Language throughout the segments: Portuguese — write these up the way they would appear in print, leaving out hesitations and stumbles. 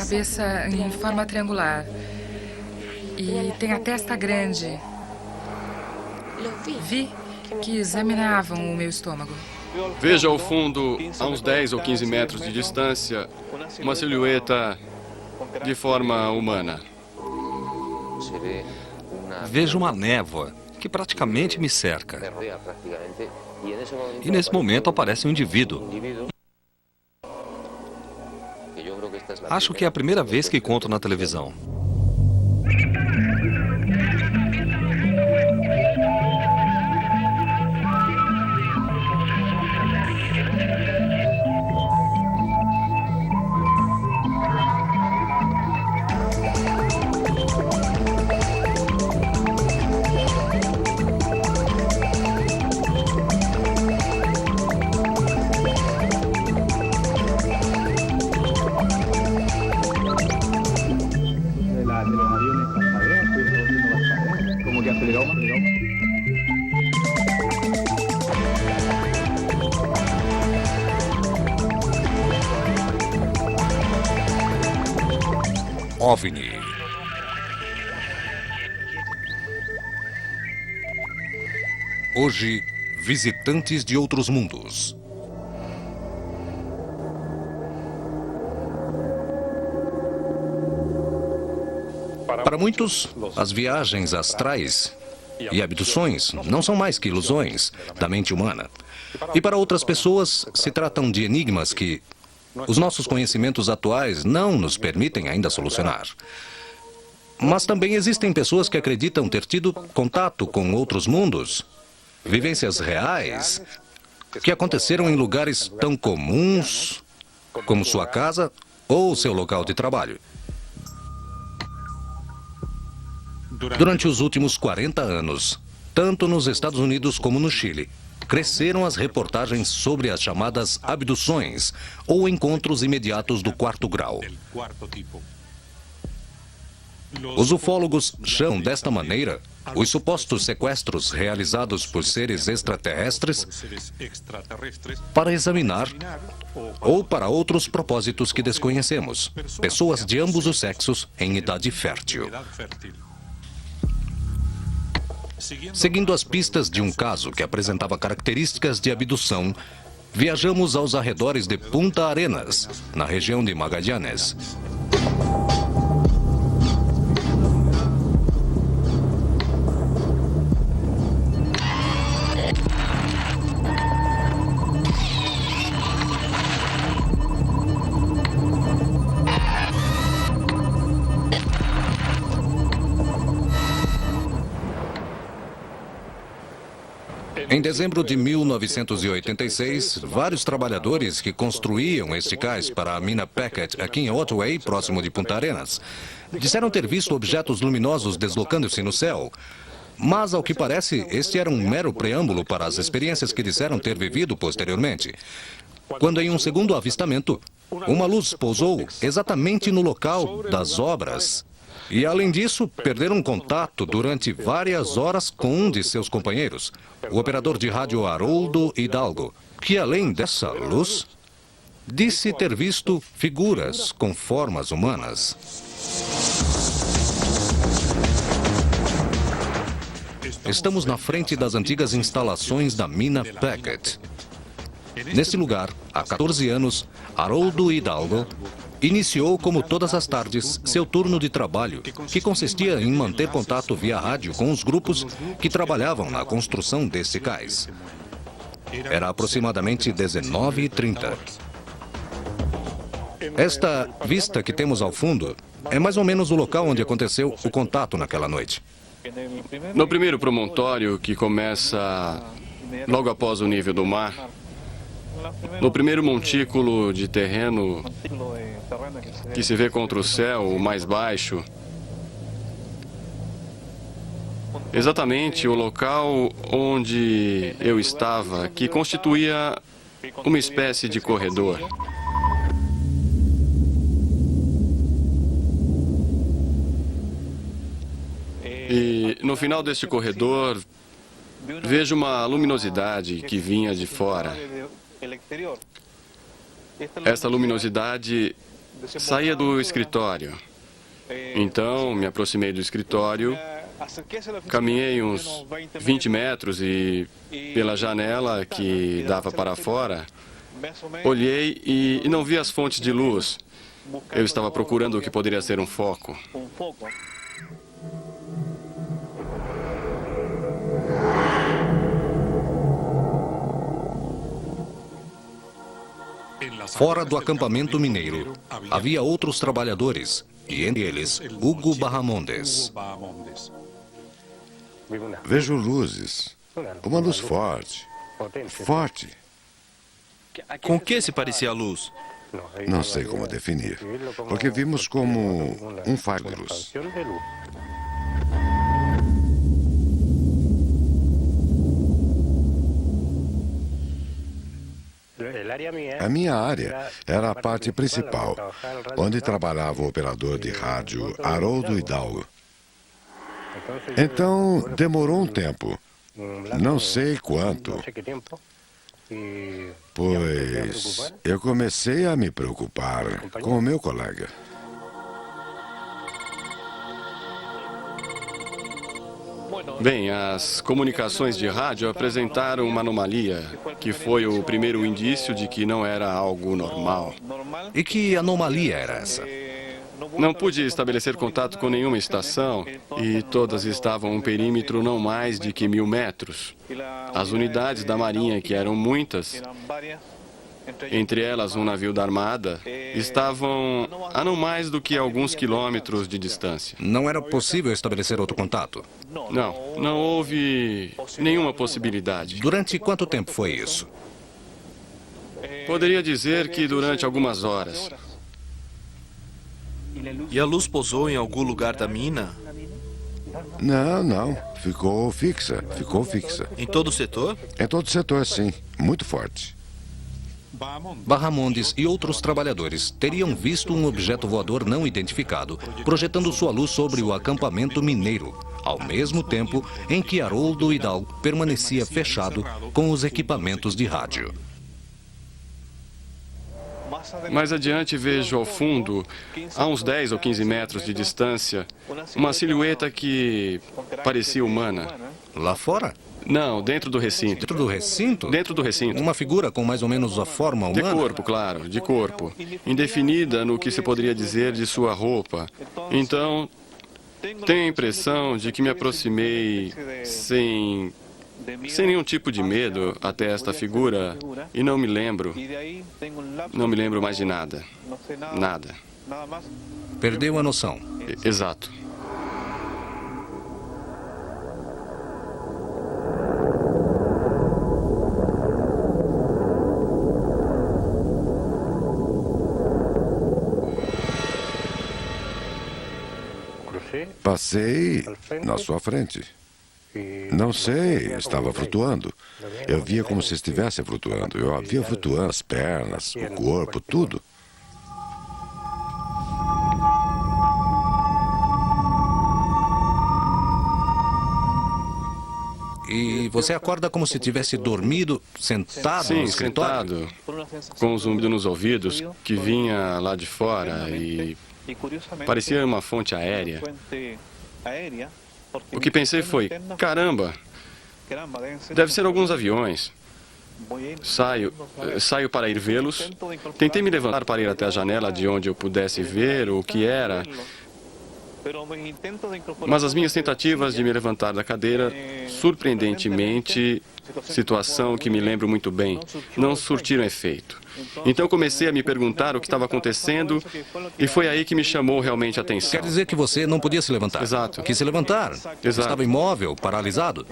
cabeça em forma triangular. E tem a testa grande. Vi que examinavam o meu estômago. Veja ao fundo, a uns 10 ou 15 metros de distância, uma silhueta de forma humana. Vejo uma névoa que praticamente me cerca. E nesse momento aparece um indivíduo. Acho que é a primeira vez que conto na televisão. OVNI. Hoje, visitantes de outros mundos. Para muitos, as viagens astrais e abduções não são mais que ilusões da mente humana. E para outras pessoas, se tratam de enigmas que os nossos conhecimentos atuais não nos permitem ainda solucionar. Mas também existem pessoas que acreditam ter tido contato com outros mundos, vivências reais, que aconteceram em lugares tão comuns como sua casa ou seu local de trabalho. Durante os últimos 40 anos, tanto nos Estados Unidos como no Chile, cresceram as reportagens sobre as chamadas abduções ou encontros imediatos do quarto grau. Os ufólogos chamam desta maneira os supostos sequestros realizados por seres extraterrestres para examinar ou para outros propósitos que desconhecemos, pessoas de ambos os sexos em idade fértil. Seguindo as pistas de um caso que apresentava características de abdução, viajamos aos arredores de Punta Arenas, na região de Magallanes. Em dezembro de 1986, vários trabalhadores que construíam este cais para a mina Packet aqui em Otway, próximo de Punta Arenas, disseram ter visto objetos luminosos deslocando-se no céu. Mas, ao que parece, este era um mero preâmbulo para as experiências que disseram ter vivido posteriormente. Quando, em um segundo avistamento, uma luz pousou exatamente no local das obras. E, além disso, perderam contato durante várias horas com um de seus companheiros, o operador de rádio Haroldo Hidalgo, que, além dessa luz, disse ter visto figuras com formas humanas. Estamos na frente das antigas instalações da mina Packet. Nesse lugar, há 14 anos, Haroldo Hidalgo iniciou, como todas as tardes, seu turno de trabalho, que consistia em manter contato via rádio com os grupos que trabalhavam na construção desse cais. Era aproximadamente 19h30. Esta vista que temos ao fundo é mais ou menos o local onde aconteceu o contato naquela noite. No primeiro promontório, que começa logo após o nível do mar, no primeiro montículo de terreno que se vê contra o céu, o mais baixo, exatamente o local onde eu estava, que constituía uma espécie de corredor. E no final deste corredor, vejo uma luminosidade que vinha de fora. Essa luminosidade saía do escritório. Então, me aproximei do escritório, caminhei uns 20 metros e, pela janela que dava para fora, olhei e não vi as fontes de luz. Eu estava procurando o que poderia ser um foco. Fora do acampamento mineiro, havia outros trabalhadores, e entre eles, Hugo Barramondes. Vejo luzes. Uma luz forte. Forte. Com que se parecia a luz? Não sei como definir. Porque vimos como um faro de luz. A minha área era a parte principal, onde trabalhava o operador de rádio Haroldo Hidalgo. Então, demorou um tempo. Não sei quanto. Pois eu comecei a me preocupar com o meu colega. Bem, as comunicações de rádio apresentaram uma anomalia, que foi o primeiro indício de que não era algo normal. E que anomalia era essa? Não pude estabelecer contato com nenhuma estação e todas estavam a um perímetro não mais de que 1000 metros. As unidades da Marinha, que eram muitas, entre elas um navio da Armada, estavam a não mais do que alguns quilômetros de distância. Não era possível estabelecer outro contato? Não houve nenhuma possibilidade. Durante quanto tempo foi isso? Poderia dizer que durante algumas horas. E a luz pousou em algum lugar da mina? Não. Ficou fixa. Ficou fixa. Em todo o setor? Em todo o setor, sim. Muito forte. Barramondes e outros trabalhadores teriam visto um objeto voador não identificado, projetando sua luz sobre o acampamento mineiro, ao mesmo tempo em que Haroldo Hidalgo permanecia fechado com os equipamentos de rádio. Mais adiante vejo ao fundo, a uns 10 ou 15 metros de distância, uma silhueta que parecia humana. Lá fora? Não, dentro do recinto. Dentro do recinto? Dentro do recinto. Uma figura com mais ou menos a forma De humana? corpo, claro, de corpo. Indefinida no que se poderia dizer de sua roupa. Então, tenho a impressão de que me aproximei sem nenhum tipo de medo até esta figura e não me lembro mais de nada. Nada. Perdeu a noção. Exato. Passei na sua frente. Não sei, estava flutuando. Eu via como se estivesse flutuando. Eu havia flutuando as pernas, o corpo, tudo. E você acorda como se tivesse dormido, sentado no Sim, escritório? sentado, com um zumbido nos ouvidos, que vinha lá de fora e parecia uma fonte aérea. O que pensei foi, caramba, deve ser alguns aviões. Saio para ir vê-los. Tentei me levantar para ir até a janela de onde eu pudesse ver o que era. Mas as minhas tentativas de me levantar da cadeira, surpreendentemente, situação que me lembro muito bem, não surtiram efeito. Então comecei a me perguntar o que estava acontecendo e foi aí que me chamou realmente a atenção. Quer dizer que você não podia se levantar? Exato. Quis se levantar? Exato. Estava imóvel, paralisado?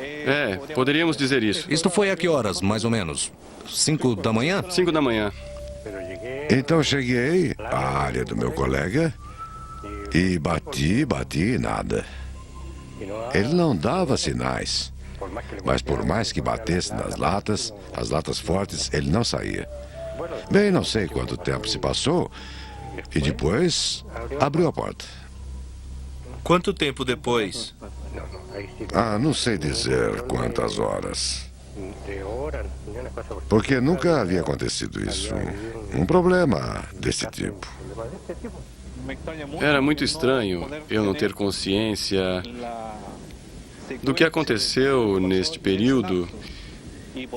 Poderíamos dizer isso. Isto foi a que horas, mais ou menos? 5 da manhã? 5 da manhã. Então cheguei à área do meu colega e bati e nada. Ele não dava sinais. Mas por mais que batesse nas latas, as latas fortes, ele não saía. Bem, não sei quanto tempo se passou e depois abriu a porta. Quanto tempo depois? Não sei dizer quantas horas. Porque nunca havia acontecido isso. um problema desse tipo. Era muito estranho eu não ter consciência do que aconteceu neste período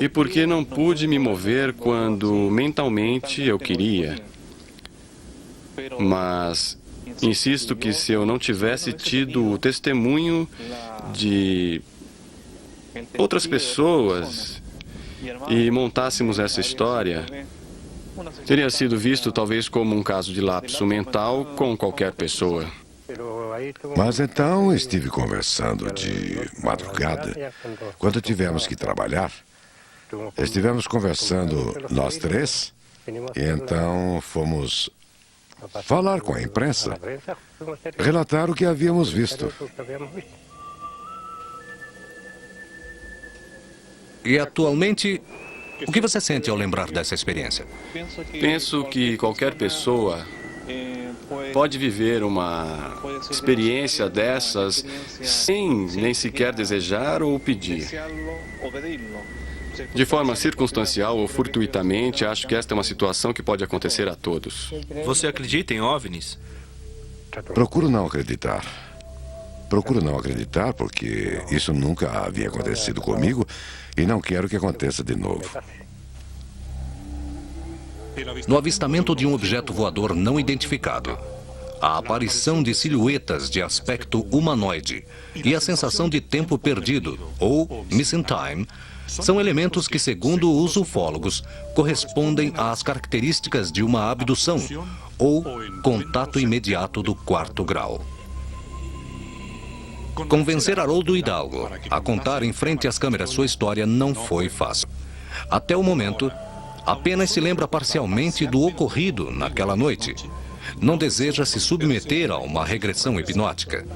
e por que não pude me mover quando mentalmente eu queria. Mas insisto que se eu não tivesse tido o testemunho de outras pessoas e montássemos essa história, teria sido visto talvez como um caso de lapso mental com qualquer pessoa. Mas então estive conversando de madrugada, quando tivemos que trabalhar. Estivemos conversando nós três, e então fomos falar com a imprensa, relatar o que havíamos visto. E atualmente, o que você sente ao lembrar dessa experiência? Penso que qualquer pessoa pode viver uma experiência dessas sem nem sequer desejar ou pedir. De forma circunstancial ou fortuitamente, acho que esta é uma situação que pode acontecer a todos. Você acredita em OVNIs? Procuro não acreditar. Procuro não acreditar porque isso nunca havia acontecido comigo e não quero que aconteça de novo. No avistamento de um objeto voador não identificado, a aparição de silhuetas de aspecto humanoide e a sensação de tempo perdido, ou missing time, são elementos que, segundo os ufólogos, correspondem às características de uma abdução ou contato imediato do 4º grau. Convencer Haroldo Hidalgo a contar em frente às câmeras sua história não foi fácil. Até o momento, apenas se lembra parcialmente do ocorrido naquela noite. Não deseja se submeter a uma regressão hipnótica.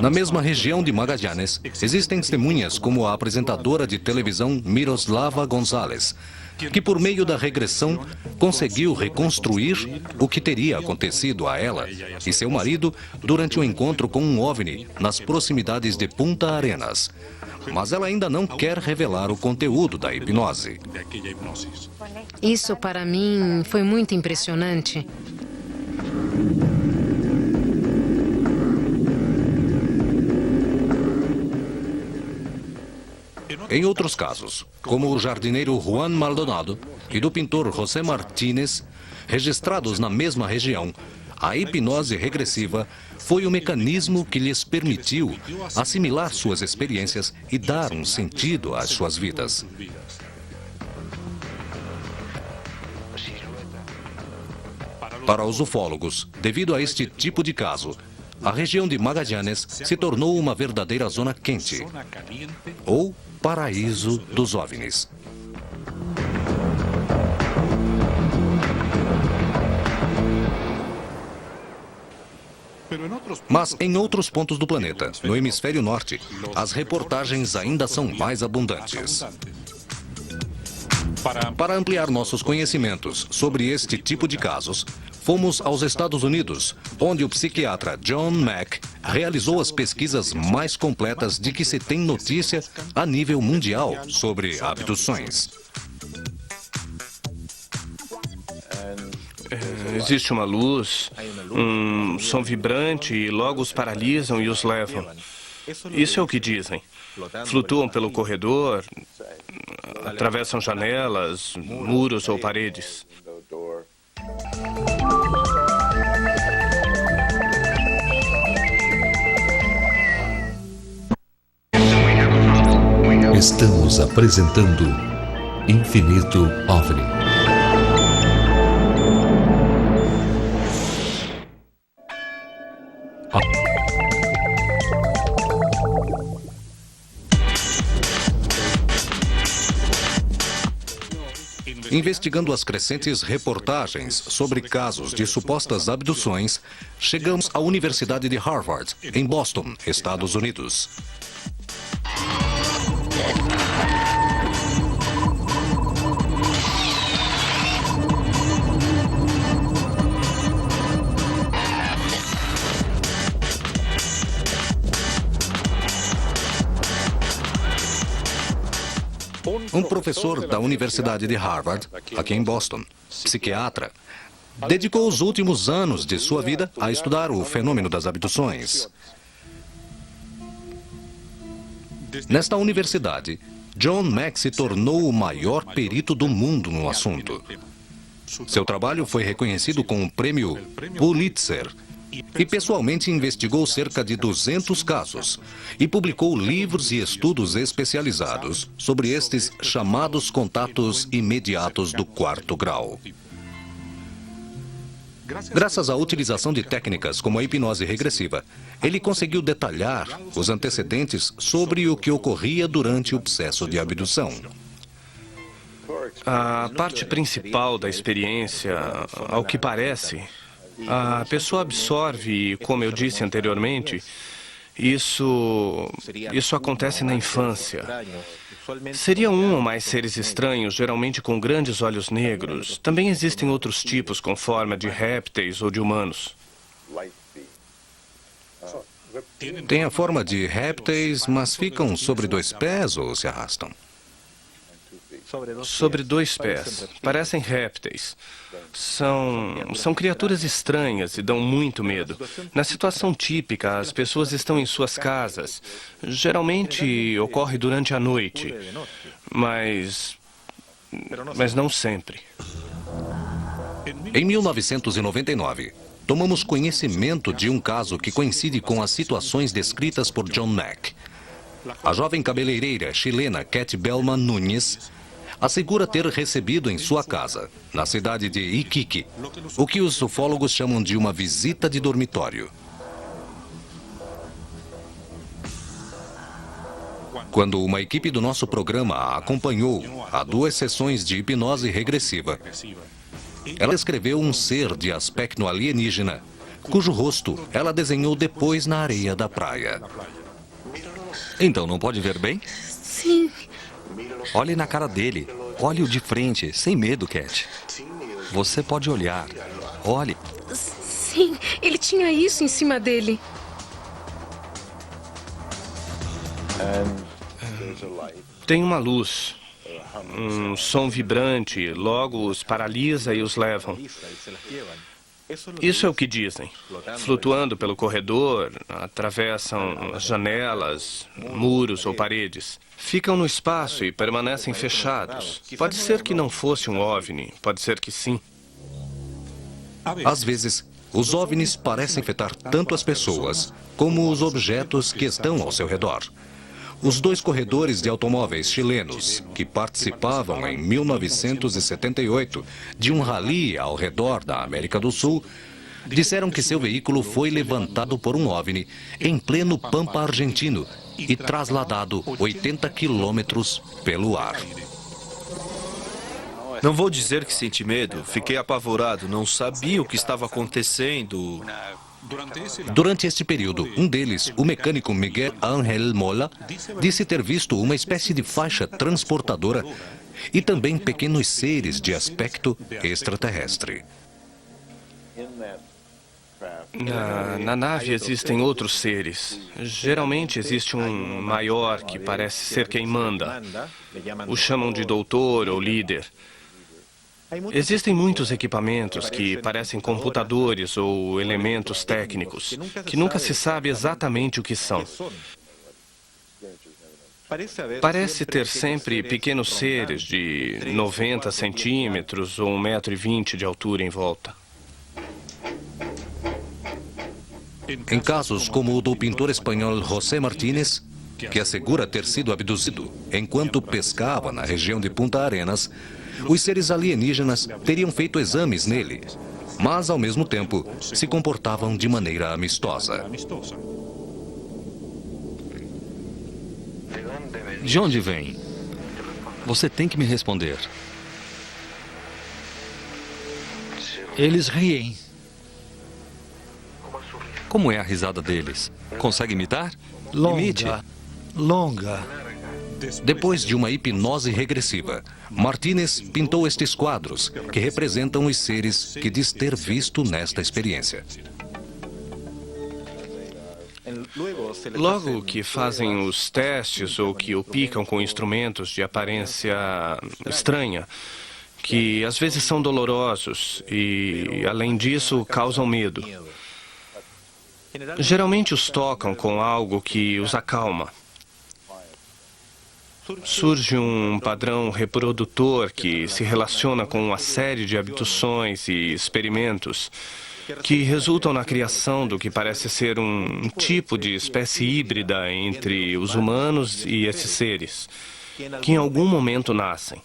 Na mesma região de Magallanes, existem testemunhas como a apresentadora de televisão Miroslava Gonzalez, que por meio da regressão conseguiu reconstruir o que teria acontecido a ela e seu marido durante um encontro com um OVNI nas proximidades de Punta Arenas. Mas ela ainda não quer revelar o conteúdo da hipnose. Isso para mim foi muito impressionante. Em outros casos, como o jardineiro Juan Maldonado e do pintor José Martínez, registrados na mesma região, a hipnose regressiva foi o mecanismo que lhes permitiu assimilar suas experiências e dar um sentido às suas vidas. Para os ufólogos, devido a este tipo de caso, a região de Magallanes se tornou uma verdadeira zona quente, ou paraíso dos OVNIs. Mas em outros pontos do planeta, no hemisfério norte, as reportagens ainda são mais abundantes. Para ampliar nossos conhecimentos sobre este tipo de casos, fomos aos Estados Unidos, onde o psiquiatra John Mack realizou as pesquisas mais completas de que se tem notícia a nível mundial sobre abduções. Existe uma luz, um som vibrante e logo os paralisam e os levam. Isso é o que dizem. Flutuam pelo corredor, atravessam janelas, muros ou paredes. Estamos apresentando Infinito OVNI. Investigando as crescentes reportagens sobre casos de supostas abduções, chegamos à Universidade de Harvard, em Boston, Estados Unidos. um professor da Universidade de Harvard, aqui em Boston, psiquiatra, dedicou os últimos anos de sua vida a estudar o fenômeno das abduções. Nesta universidade, John Mack se tornou o maior perito do mundo no assunto. Seu trabalho foi reconhecido com o prêmio Pulitzer e pessoalmente investigou cerca de 200 casos e publicou livros e estudos especializados sobre estes chamados contatos imediatos do quarto grau. Graças à utilização de técnicas como a hipnose regressiva, ele conseguiu detalhar os antecedentes sobre o que ocorria durante o processo de abdução. A parte principal da experiência, ao que parece, a pessoa absorve, e como eu disse anteriormente, isso acontece na infância. Seriam um ou mais seres estranhos, geralmente com grandes olhos negros. Também existem outros tipos com forma de répteis ou de humanos. Tem a forma de répteis, mas ficam sobre 2 pés ou se arrastam? Sobre 2 pés. Parecem répteis. São criaturas estranhas e dão muito medo. Na situação típica, as pessoas estão em suas casas. Geralmente ocorre durante a noite, mas não sempre. Em 1999, tomamos conhecimento de um caso que coincide com as situações descritas por John Mack. A jovem cabeleireira chilena Cat Bellman Nunes assegura ter recebido em sua casa, na cidade de Iquique, o que os ufólogos chamam de uma visita de dormitório. Quando uma equipe do nosso programa a acompanhou a 2 sessões de hipnose regressiva, ela descreveu um ser de aspecto alienígena, cujo rosto ela desenhou depois na areia da praia. Então, não pode ver bem? Sim. Olhe na cara dele. Olhe-o de frente, sem medo, Cat. Você pode olhar. Olhe. Sim, ele tinha isso em cima dele. Tem uma luz, um som vibrante, logo os paralisa e os levam. Isso é o que dizem. Flutuando pelo corredor, atravessam janelas, muros ou paredes. Ficam no espaço e permanecem fechados. Pode ser que não fosse um OVNI, pode ser que sim. Às vezes, os OVNIs parecem afetar tanto as pessoas como os objetos que estão ao seu redor. Os 2 corredores de automóveis chilenos, que participavam em 1978 de um rally ao redor da América do Sul, disseram que seu veículo foi levantado por um OVNI em pleno Pampa argentino e trasladado 80 quilômetros pelo ar. Não vou dizer que senti medo. Fiquei apavorado. Não sabia o que estava acontecendo. Durante este período, um deles, o mecânico Miguel Ángel Mola, disse ter visto uma espécie de faixa transportadora e também pequenos seres de aspecto extraterrestre. Na nave existem outros seres. Geralmente existe um maior que parece ser quem manda. O chamam de doutor ou líder. Existem muitos equipamentos que parecem computadores ou elementos técnicos, que nunca se sabe exatamente o que são. Parece ter sempre pequenos seres de 90 centímetros ou 1,20 m de altura em volta. Em casos como o do pintor espanhol José Martínez, que assegura ter sido abduzido enquanto pescava na região de Punta Arenas, os seres alienígenas teriam feito exames nele, mas ao mesmo tempo se comportavam de maneira amistosa. De onde vem? Você tem que me responder. Eles riem. Como é a risada deles? Consegue imitar? Imite. Longa. Depois de uma hipnose regressiva, Martínez pintou estes quadros, que representam os seres que diz ter visto nesta experiência. Logo que fazem os testes ou que o picam com instrumentos de aparência estranha, que às vezes são dolorosos e, além disso, causam medo. Geralmente os tocam com algo que os acalma. Surge um padrão reprodutor que se relaciona com uma série de abduções e experimentos que resultam na criação do que parece ser um tipo de espécie híbrida entre os humanos e esses seres, que em algum momento nascem.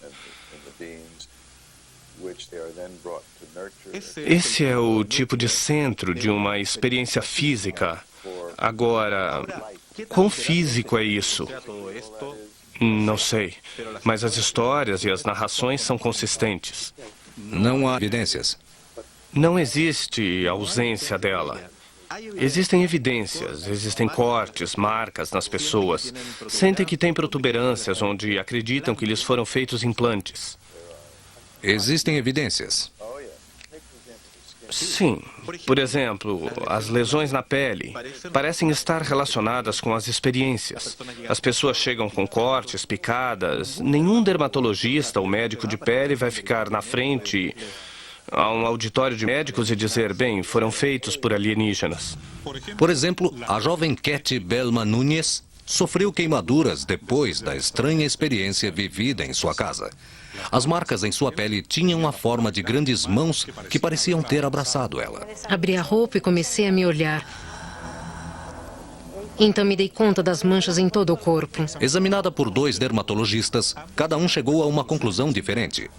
Esse é o tipo de centro de uma experiência física. Agora, quão físico é isso? Não sei, mas as histórias e as narrações são consistentes. Não há evidências. Não existe ausência dela. Existem evidências, existem cortes, marcas nas pessoas. Sentem que têm protuberâncias onde acreditam que lhes foram feitos implantes. Existem evidências. Sim. Por exemplo, as lesões na pele parecem estar relacionadas com as experiências. As pessoas chegam com cortes, picadas. Nenhum dermatologista ou médico de pele vai ficar na frente a um auditório de médicos e dizer, bem, foram feitos por alienígenas. Por exemplo, a jovem Cat Belma Nunes sofreu queimaduras depois da estranha experiência vivida em sua casa. As marcas em sua pele tinham a forma de grandes mãos que pareciam ter abraçado ela. Abri a roupa e comecei a me olhar. Então me dei conta das manchas em todo o corpo. Examinada por 2 dermatologistas, cada um chegou a uma conclusão diferente.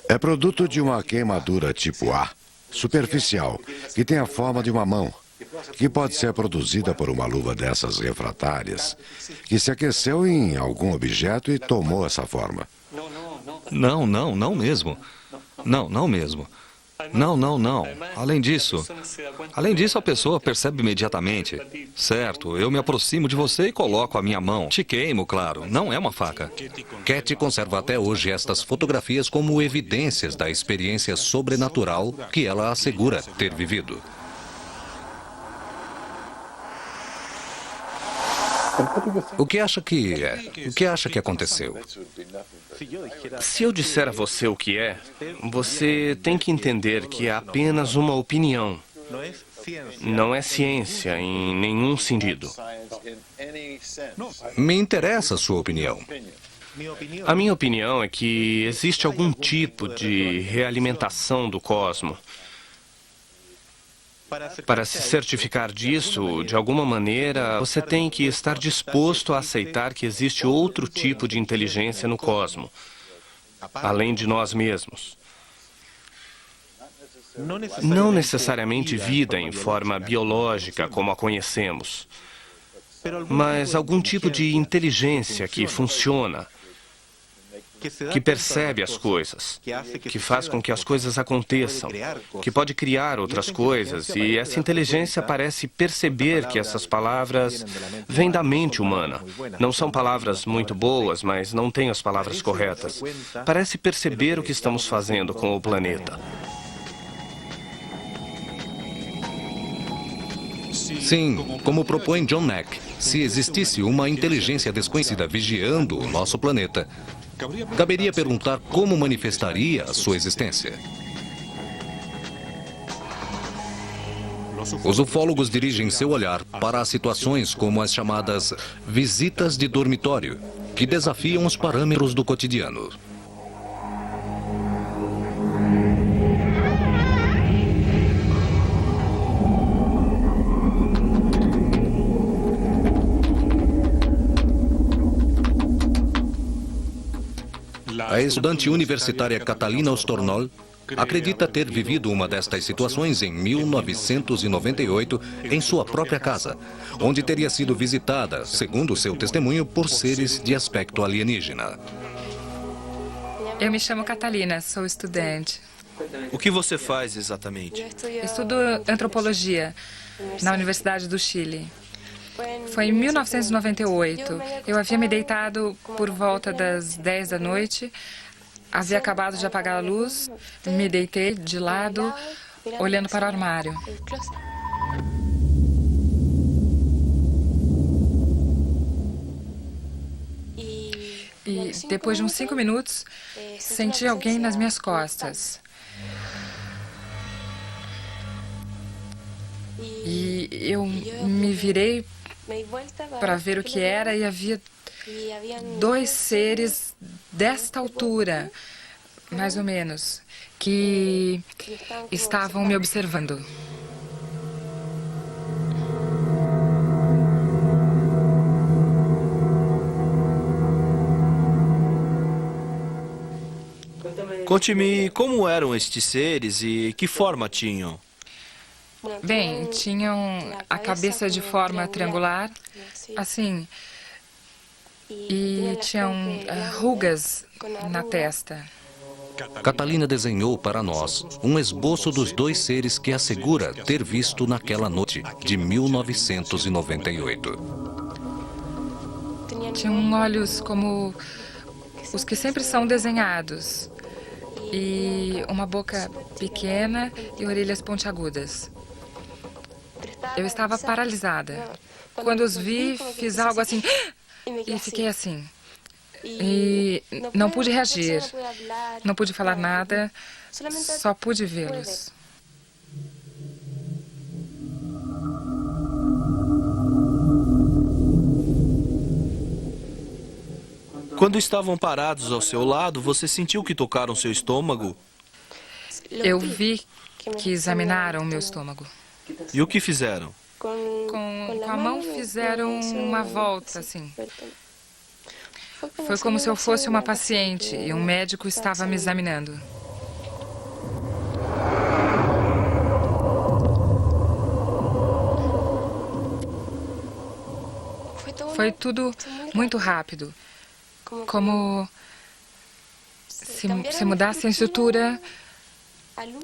É produto de uma queimadura tipo A, superficial, que tem a forma de uma mão, que pode ser produzida por uma luva dessas refratárias, que se aqueceu em algum objeto e tomou essa forma. Não mesmo. Não mesmo. Não. Além disso, a pessoa percebe imediatamente. Certo, eu me aproximo de você e coloco a minha mão. Te queimo, claro. Não é uma faca. Cat conserva até hoje estas fotografias como evidências da experiência sobrenatural que ela assegura ter vivido. O que acha que aconteceu? Se eu disser a você o que é, você tem que entender que é apenas uma opinião. Não é ciência em nenhum sentido. Me interessa a sua opinião. A minha opinião é que existe algum tipo de realimentação do cosmo. Para se certificar disso, de alguma maneira, você tem que estar disposto a aceitar que existe outro tipo de inteligência no cosmo, além de nós mesmos. Não necessariamente vida em forma biológica como a conhecemos, mas algum tipo de inteligência que funciona, que percebe as coisas, que faz com que as coisas aconteçam, que pode criar outras coisas, e essa inteligência parece perceber que essas palavras vêm da mente humana. Não são palavras muito boas, mas não tem as palavras corretas. Parece perceber o que estamos fazendo com o planeta. Sim, como propõe John Mack, se existisse uma inteligência desconhecida vigiando o nosso planeta, caberia perguntar como manifestaria a sua existência. Os ufólogos dirigem seu olhar para situações como as chamadas visitas de dormitório, que desafiam os parâmetros do cotidiano. A estudante universitária Catalina Ostornol acredita ter vivido uma destas situações em 1998 em sua própria casa, onde teria sido visitada, segundo seu testemunho, por seres de aspecto alienígena. Eu me chamo Catalina, sou estudante. O que você faz exatamente? Estudo antropologia na Universidade do Chile. Foi em 1998. Eu havia me deitado por volta das 10 da noite. Havia acabado de apagar a luz. Me deitei de lado, olhando para o armário. depois de uns 5 minutos, senti alguém nas minhas costas. E eu me virei para ver o que era e havia 2 seres desta altura, mais ou menos, que estavam me observando. Conte-me como eram estes seres e que forma tinham. Bem, tinham a cabeça de forma triangular, assim, e tinham rugas na testa. Catalina desenhou para nós um esboço dos 2 seres que assegura ter visto naquela noite de 1998. Tinham olhos como os que sempre são desenhados, e uma boca pequena e orelhas pontiagudas. Eu estava paralisada. Quando os vi, fiz algo assim e fiquei assim. E não pude reagir, não pude falar nada, só pude vê-los. Quando estavam parados ao seu lado, você sentiu que tocaram seu estômago? Eu vi que examinaram o meu estômago. E o que fizeram? Com a mão fizeram uma volta, assim. Foi como se eu fosse uma paciente e um médico estava me examinando. Foi tudo muito rápido. Como se mudasse a estrutura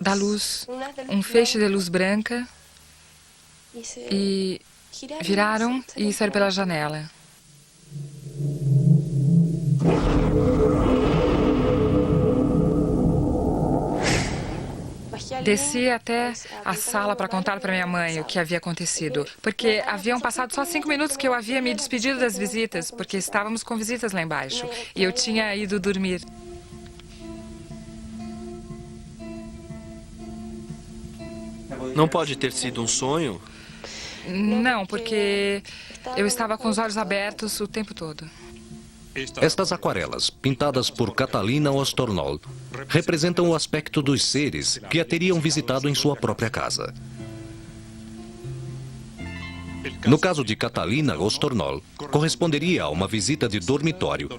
da luz, um feixe de luz branca, e viraram e saíram pela janela. Desci até a sala para contar para minha mãe o que havia acontecido, porque haviam passado só 5 minutos que eu havia me despedido das visitas, porque estávamos com visitas lá embaixo, e eu tinha ido dormir. Não pode ter sido um sonho? Não, porque eu estava com os olhos abertos o tempo todo. Estas aquarelas, pintadas por Catalina Ostornol, representam o aspecto dos seres que a teriam visitado em sua própria casa. No caso de Catalina Ostornol, corresponderia a uma visita de dormitório,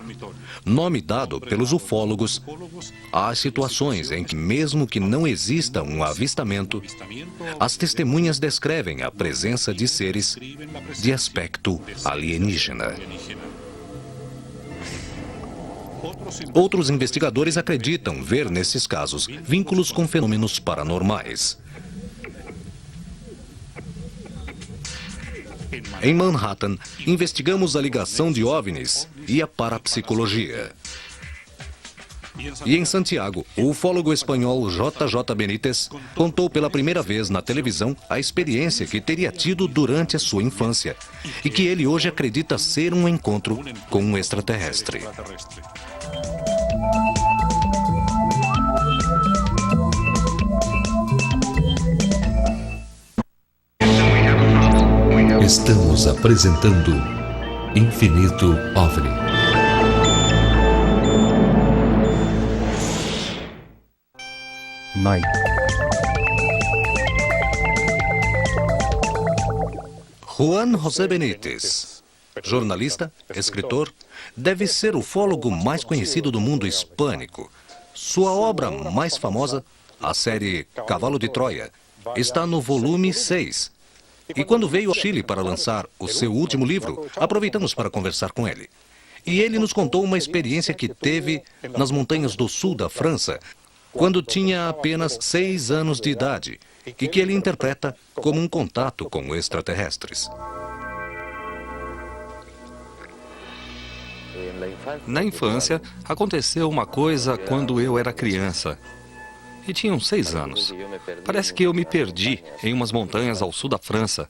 nome dado pelos ufólogos às situações em que, mesmo que não exista um avistamento, as testemunhas descrevem a presença de seres de aspecto alienígena. Outros investigadores acreditam ver nesses casos vínculos com fenômenos paranormais. Em Manhattan, investigamos a ligação de OVNIs e a parapsicologia. E em Santiago, o ufólogo espanhol J.J. Benítez contou pela primeira vez na televisão a experiência que teria tido durante a sua infância e que ele hoje acredita ser um encontro com um extraterrestre. Estamos apresentando Infinito OVNI. Night. Juan José Benítez, jornalista, escritor, deve ser o ufólogo mais conhecido do mundo hispânico. Sua obra mais famosa, a série Cavalo de Troia, está no volume 6. E quando veio ao Chile para lançar o seu último livro, aproveitamos para conversar com ele. E ele nos contou uma experiência que teve nas montanhas do sul da França, quando tinha apenas 6 anos de idade, e que ele interpreta como um contato com extraterrestres. Na infância, aconteceu uma coisa quando eu era criança. E tinha uns 6 anos. Parece que eu me perdi em umas montanhas ao sul da França.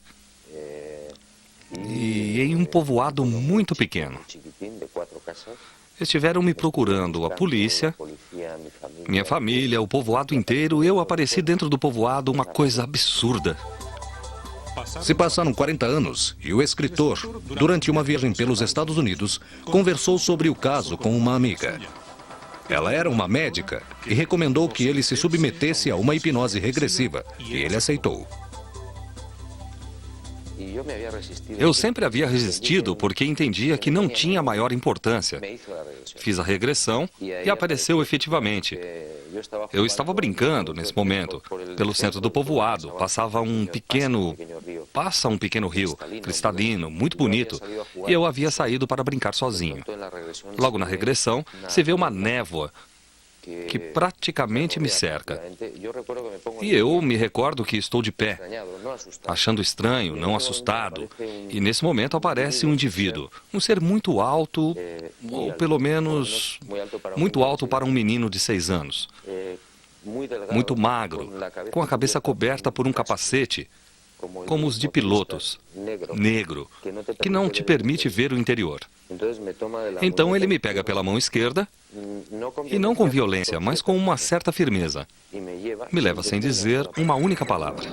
E em um povoado muito pequeno. Estiveram me procurando a polícia, minha família, o povoado inteiro. Eu apareci dentro do povoado, uma coisa absurda. Se passaram 40 anos e o escritor, durante uma viagem pelos Estados Unidos, conversou sobre o caso com uma amiga. Ela era uma médica e recomendou que ele se submetesse a uma hipnose regressiva, e ele aceitou. Eu sempre havia resistido porque entendia que não tinha maior importância. Fiz a regressão e apareceu efetivamente. Eu estava brincando nesse momento. Pelo centro do povoado, passa um pequeno rio cristalino, muito bonito, e eu havia saído para brincar sozinho. Logo na regressão, se vê uma névoa que praticamente me cerca. E eu me recordo que estou de pé, achando estranho, não assustado. E nesse momento aparece um indivíduo, um ser muito alto, ou pelo menos muito alto para um menino de 6 anos. Muito magro, com a cabeça coberta por um capacete, como os de pilotos, negro, que não te permite ver o interior. Então ele me pega pela mão esquerda, e não com violência, mas com uma certa firmeza. Me leva sem dizer uma única palavra.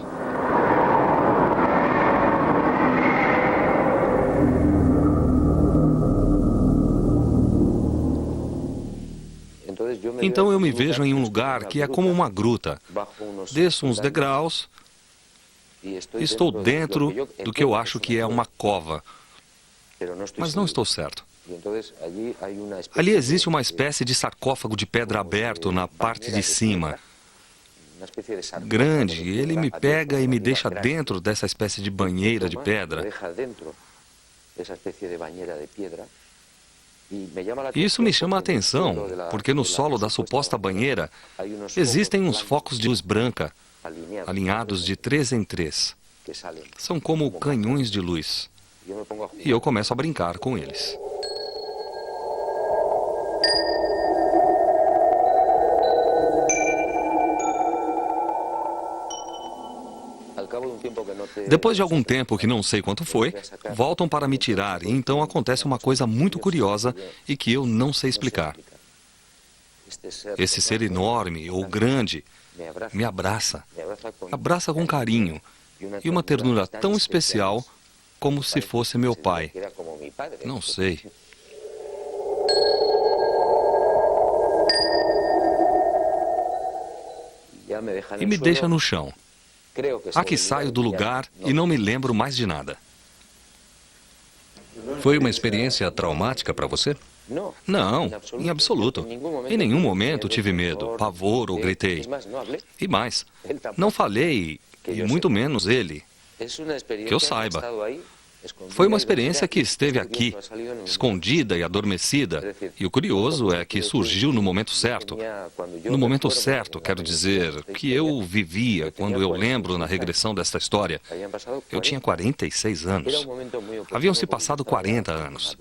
Então eu me vejo em um lugar que é como uma gruta. Desço uns degraus, estou dentro do que eu acho que é uma cova, mas não estou certo. Ali existe uma espécie de sarcófago de pedra aberto na parte de cima. Grande, ele me pega e me deixa dentro dessa espécie de banheira de pedra. Isso me chama a atenção, porque no solo da suposta banheira existem uns focos de luz branca, alinhados de 3 em 3. São como canhões de luz. E eu começo a brincar com eles. Depois de algum tempo, que não sei quanto foi, voltam para me tirar, e então acontece uma coisa muito curiosa e que eu não sei explicar. Esse ser enorme ou grande me abraça com carinho e uma ternura tão especial como se fosse meu pai. Não sei. E me deixa no chão. Aqui saio do lugar e não me lembro mais de nada. Foi uma experiência traumática para você? Não, em absoluto. Em nenhum momento tive medo, pavor ou gritei. E mais, não falei, e muito menos ele, que eu saiba. Foi uma experiência que esteve aqui, escondida e adormecida, e o curioso é que surgiu no momento certo. No momento certo, quero dizer, que eu vivia quando eu lembro na regressão desta história. Eu tinha 46 anos. Haviam se passado 40 anos.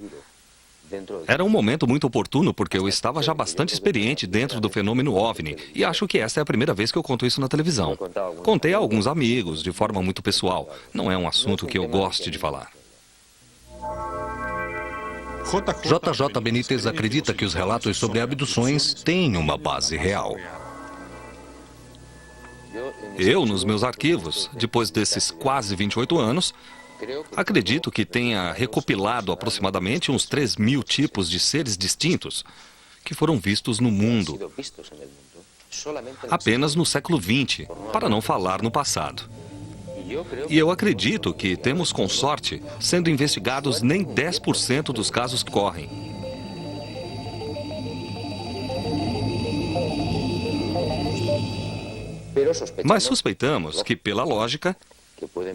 Era um momento muito oportuno porque eu estava já bastante experiente dentro do fenômeno OVNI e acho que esta é a primeira vez que eu conto isso na televisão. Contei a alguns amigos de forma muito pessoal. Não é um assunto que eu goste de falar. JJ Benítez acredita que os relatos sobre abduções têm uma base real. Eu, nos meus arquivos, depois desses quase 28 anos, acredito que tenha recopilado aproximadamente uns 3.000 tipos de seres distintos que foram vistos no mundo, apenas no século XX, para não falar no passado. E eu acredito que temos, com sorte, sendo investigados nem 10% dos casos que correm. Mas suspeitamos que, pela lógica,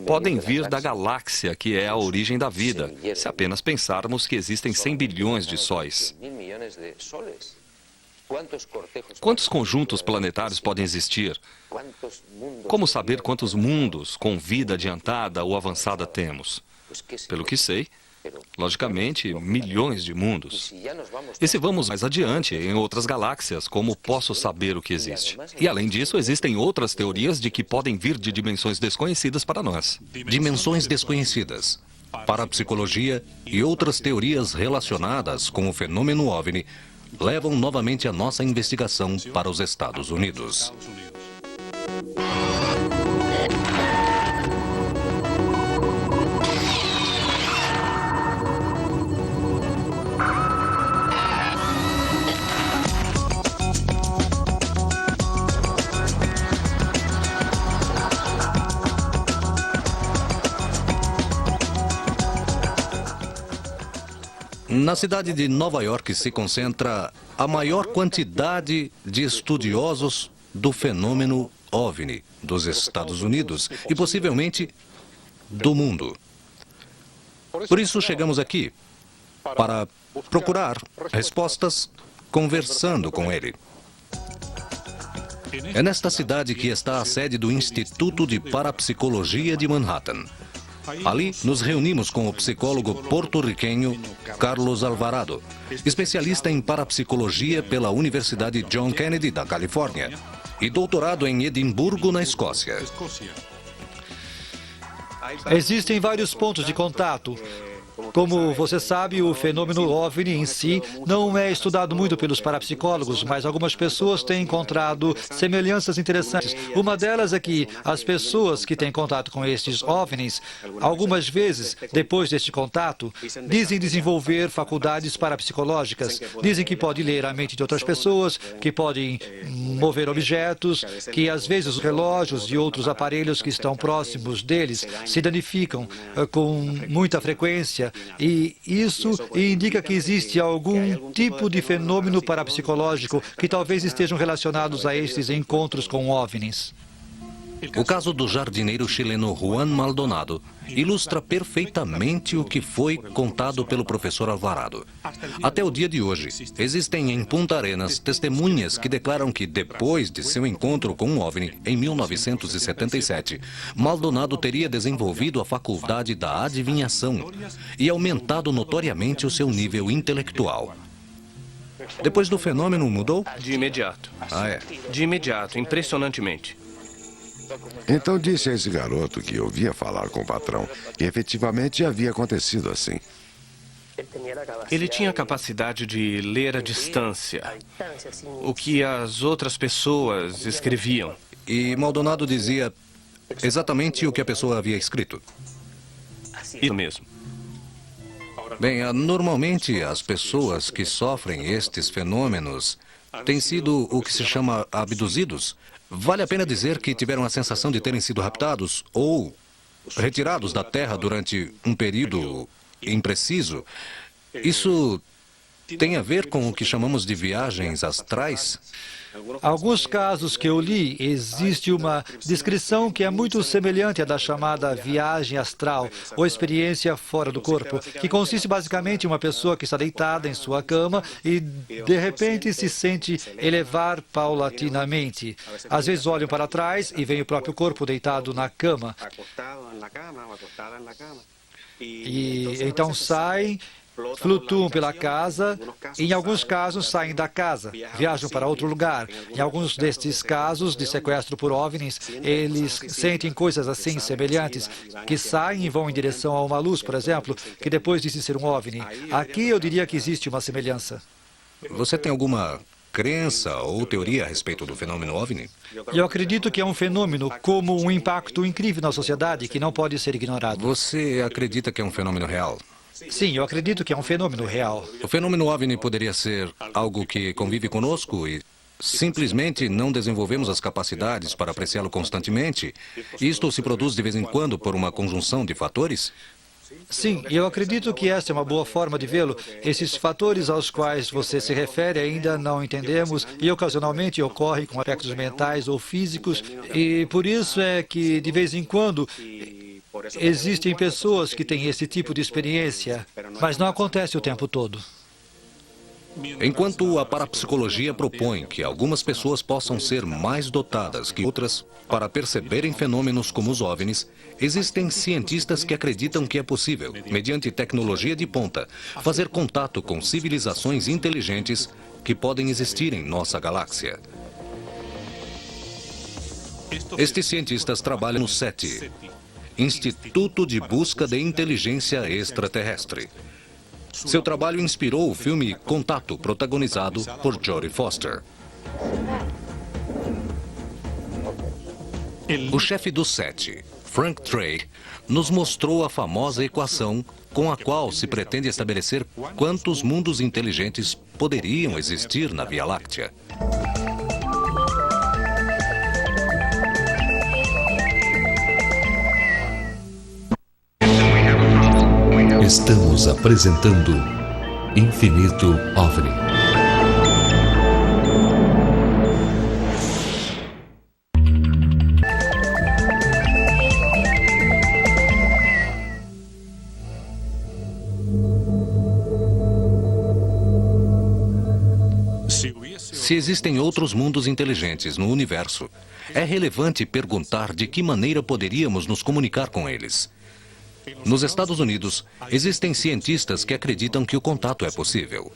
podem vir da galáxia, que é a origem da vida, se apenas pensarmos que existem 100 bilhões de sóis. Quantos conjuntos planetários podem existir? Como saber quantos mundos com vida adiantada ou avançada temos? Pelo que sei, logicamente, milhões de mundos. E se vamos mais adiante, em outras galáxias, como posso saber o que existe? E além disso, existem outras teorias de que podem vir de dimensões desconhecidas para nós. Dimensões desconhecidas. parapsicologia e outras teorias relacionadas com o fenômeno OVNI levam novamente a nossa investigação para os Estados Unidos. Na cidade de Nova York se concentra a maior quantidade de estudiosos do fenômeno OVNI dos Estados Unidos e possivelmente do mundo. Por isso chegamos aqui, para procurar respostas conversando com ele. É nesta cidade que está a sede do Instituto de Parapsicologia de Manhattan. Ali, nos reunimos com o psicólogo porto-riquenho Carlos Alvarado, especialista em parapsicologia pela Universidade John Kennedy da Califórnia e doutorado em Edimburgo, na Escócia. Existem vários pontos de contato. Como você sabe, o fenômeno OVNI em si não é estudado muito pelos parapsicólogos, mas algumas pessoas têm encontrado semelhanças interessantes. Uma delas é que as pessoas que têm contato com estes OVNIs, algumas vezes, depois deste contato, dizem desenvolver faculdades parapsicológicas. Dizem que podem ler a mente de outras pessoas, que podem mover objetos, que às vezes os relógios e outros aparelhos que estão próximos deles se danificam com muita frequência. E isso indica que existe algum tipo de fenômeno parapsicológico que talvez estejam relacionados a estes encontros com OVNIs. O caso do jardineiro chileno Juan Maldonado ilustra perfeitamente o que foi contado pelo professor Alvarado. Até o dia de hoje, existem em Punta Arenas testemunhas que declaram que depois de seu encontro com um OVNI em 1977, Maldonado teria desenvolvido a faculdade da adivinhação e aumentado notoriamente o seu nível intelectual. Depois do fenômeno, mudou? De imediato. Ah, é? De imediato, impressionantemente. Então disse a esse garoto que ouvia falar com o patrão e efetivamente havia acontecido assim. Ele tinha a capacidade de ler à distância o que as outras pessoas escreviam. E Maldonado dizia exatamente o que a pessoa havia escrito. Isso mesmo. Bem, normalmente as pessoas que sofrem estes fenômenos têm sido o que se chama abduzidos. Vale a pena dizer que tiveram a sensação de terem sido raptados ou retirados da Terra durante um período impreciso. Isso tem a ver com o que chamamos de viagens astrais? Alguns casos que eu li, existe uma descrição que é muito semelhante à da chamada viagem astral ou experiência fora do corpo, que consiste basicamente em uma pessoa que está deitada em sua cama e de repente se sente elevar paulatinamente. Às vezes olham para trás e veem o próprio corpo deitado na cama. E então saem, flutuam pela casa, e em alguns casos saem da casa, viajam para outro lugar. Em alguns destes casos de sequestro por OVNIs, eles sentem coisas assim semelhantes, que saem e vão em direção a uma luz, por exemplo, que depois disse ser um OVNI. Aqui eu diria que existe uma semelhança. Você tem alguma crença ou teoria a respeito do fenômeno OVNI? Eu acredito que é um fenômeno como um impacto incrível na sociedade que não pode ser ignorado. Você acredita que é um fenômeno real? Sim, eu acredito que é um fenômeno real. O fenômeno OVNI poderia ser algo que convive conosco e simplesmente não desenvolvemos as capacidades para apreciá-lo constantemente? Isto se produz de vez em quando por uma conjunção de fatores? Sim, eu acredito que esta é uma boa forma de vê-lo. Esses fatores aos quais você se refere ainda não entendemos e ocasionalmente ocorrem com aspectos mentais ou físicos, e por isso é que de vez em quando existem pessoas que têm esse tipo de experiência, mas não acontece o tempo todo. Enquanto a parapsicologia propõe que algumas pessoas possam ser mais dotadas que outras para perceberem fenômenos como os OVNIs, existem cientistas que acreditam que é possível, mediante tecnologia de ponta, fazer contato com civilizações inteligentes que podem existir em nossa galáxia. Estes cientistas trabalham no SETI. Instituto de Busca de Inteligência Extraterrestre. Seu trabalho inspirou o filme Contato, protagonizado por Jodie Foster. O chefe do SETI, Frank Drake, nos mostrou a famosa equação com a qual se pretende estabelecer quantos mundos inteligentes poderiam existir na Via Láctea. Estamos apresentando Infinito OVNI. Se existem outros mundos inteligentes no universo, é relevante perguntar de que maneira poderíamos nos comunicar com eles. Nos Estados Unidos, existem cientistas que acreditam que o contato é possível.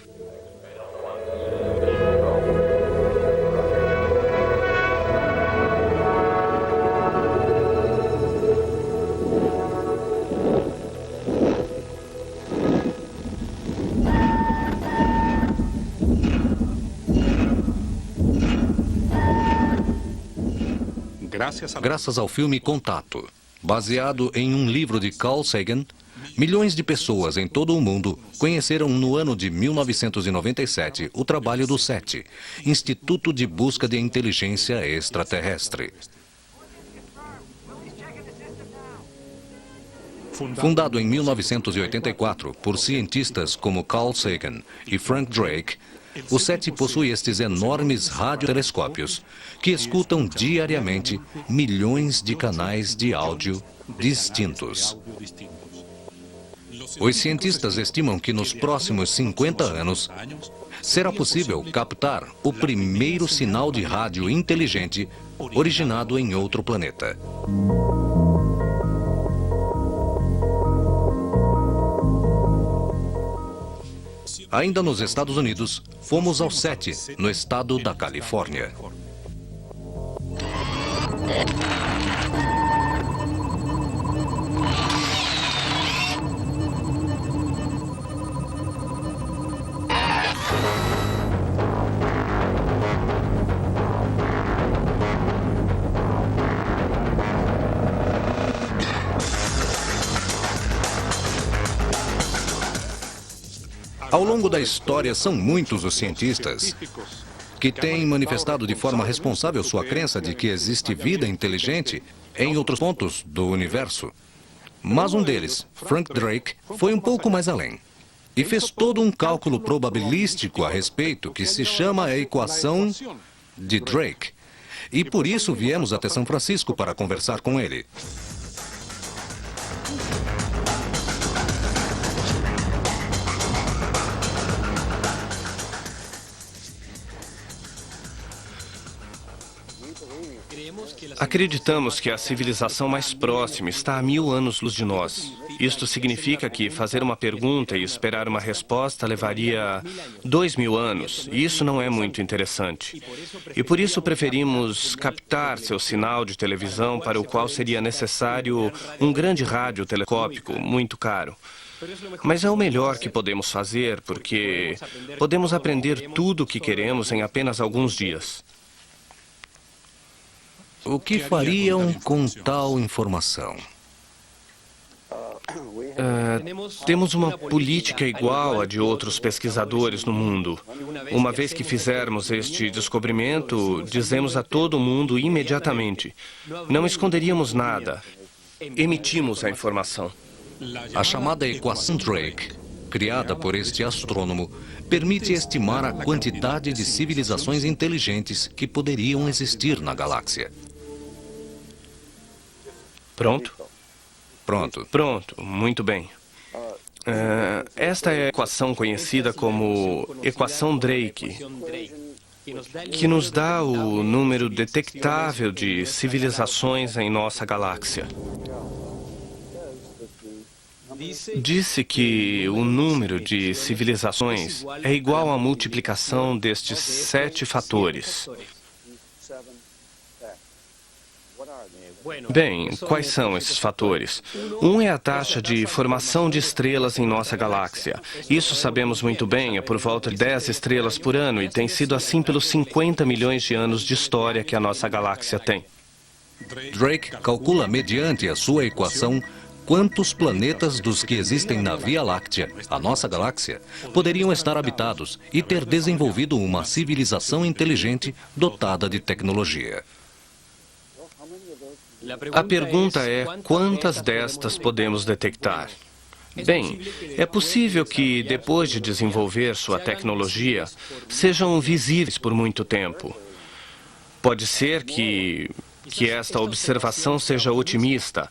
Graças ao filme Contato, baseado em um livro de Carl Sagan, milhões de pessoas em todo o mundo conheceram no ano de 1997 o trabalho do SETI, Instituto de Busca de Inteligência Extraterrestre. Fundado em 1984 por cientistas como Carl Sagan e Frank Drake, o SETI possui estes enormes radiotelescópios que escutam diariamente milhões de canais de áudio distintos. Os cientistas estimam que nos próximos 50 anos será possível captar o primeiro sinal de rádio inteligente originado em outro planeta. Ainda nos Estados Unidos, fomos ao SETI, no estado da Califórnia. Ao longo da história, são muitos os cientistas que têm manifestado de forma responsável sua crença de que existe vida inteligente em outros pontos do universo. Mas um deles, Frank Drake, foi um pouco mais além e fez todo um cálculo probabilístico a respeito que se chama a equação de Drake. E por isso viemos até São Francisco para conversar com ele. Acreditamos que a civilização mais próxima está a 1000 anos-luz de nós. Isto significa que fazer uma pergunta e esperar uma resposta levaria 2000 anos. E isso não é muito interessante. E por isso preferimos captar seu sinal de televisão, para o qual seria necessário um grande rádio telescópico muito caro. Mas é o melhor que podemos fazer, porque podemos aprender tudo o que queremos em apenas alguns dias. O que fariam com tal informação? Temos uma política igual à de outros pesquisadores no mundo. Uma vez que fizermos este descobrimento, dizemos a todo mundo imediatamente. Não esconderíamos nada. Emitimos a informação. A chamada equação Drake, criada por este astrônomo, permite estimar a quantidade de civilizações inteligentes que poderiam existir na galáxia. Pronto? Pronto. Pronto, muito bem. Esta é a equação conhecida como equação Drake, que nos dá o número detectável de civilizações em nossa galáxia. Disse que o número de civilizações é igual à multiplicação destes 7 fatores. Bem, quais são esses fatores? Um é a taxa de formação de estrelas em nossa galáxia. Isso sabemos muito bem, é por volta de 10 estrelas por ano e tem sido assim pelos 50 milhões de anos de história que a nossa galáxia tem. Drake calcula mediante a sua equação quantos planetas dos que existem na Via Láctea, a nossa galáxia, poderiam estar habitados e ter desenvolvido uma civilização inteligente dotada de tecnologia. A pergunta é, quantas destas podemos detectar? Bem, é possível que, depois de desenvolver sua tecnologia, sejam visíveis por muito tempo. Pode ser que esta observação seja otimista.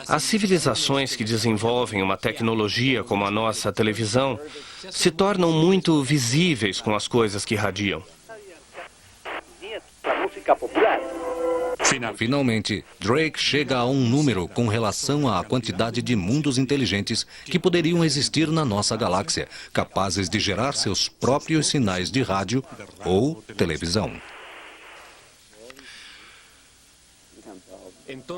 As civilizações que desenvolvem uma tecnologia como a nossa televisão se tornam muito visíveis com as coisas que irradiam. Finalmente, Drake chega a um número com relação à quantidade de mundos inteligentes que poderiam existir na nossa galáxia, capazes de gerar seus próprios sinais de rádio ou televisão.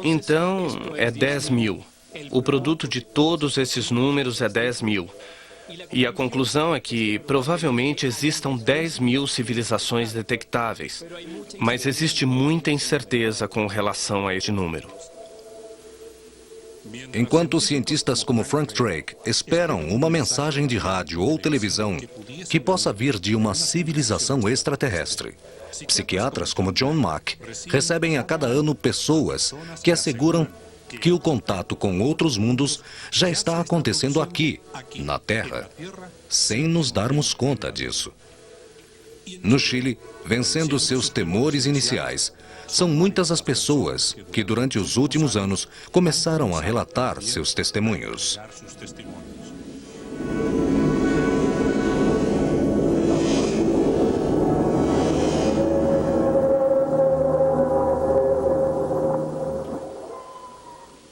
Então, é 10 mil. O produto de todos esses números é 10 mil. E a conclusão é que provavelmente existam 10 mil civilizações detectáveis. Mas existe muita incerteza com relação a este número. Enquanto cientistas como Frank Drake esperam uma mensagem de rádio ou televisão que possa vir de uma civilização extraterrestre, psiquiatras como John Mack recebem a cada ano pessoas que asseguram que o contato com outros mundos já está acontecendo aqui, na Terra, sem nos darmos conta disso. No Chile, vencendo seus temores iniciais, são muitas as pessoas que, durante os últimos anos, começaram a relatar seus testemunhos.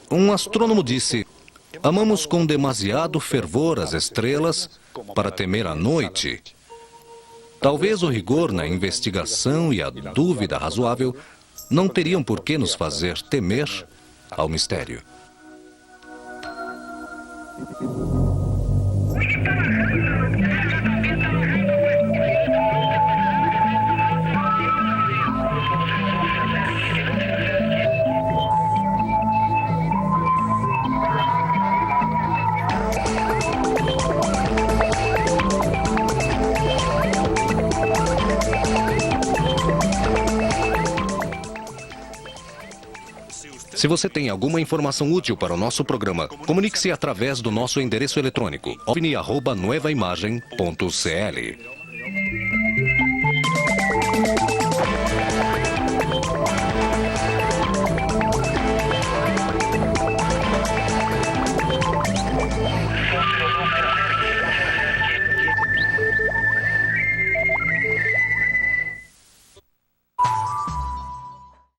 Um astrônomo disse: amamos com demasiado fervor as estrelas para temer a noite. Talvez o rigor na investigação e a dúvida razoável não teriam por que nos fazer temer ao mistério. Se você tem alguma informação útil para o nosso programa, comunique-se através do nosso endereço eletrônico ovni@nuevaimagem.cl.